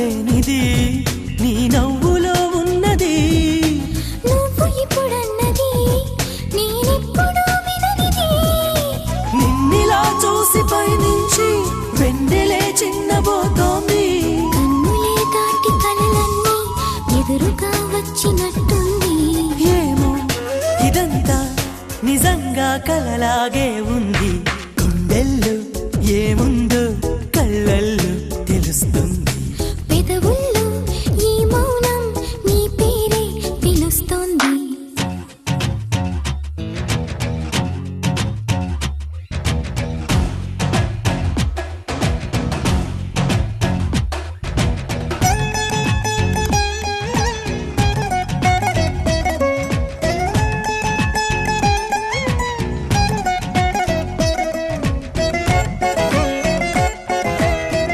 లేనిది నీ నవ్వులో ఉన్నది నువ్వు ఇప్పుడన్నది నేనెప్పుడు విననిది నిన్నిలా చూసి పైనుంచి వెన్నెలే చిన్నబోతోంది కన్నులే దాటి కలలన్నీ ఎదురుగా వచ్చినట్టుంది ఏమో ఇదంతా నిజంగా కలలాగే ఉంది గుండెల్లో ఏముందో కళ్ళల్లో తెలుస్తుంది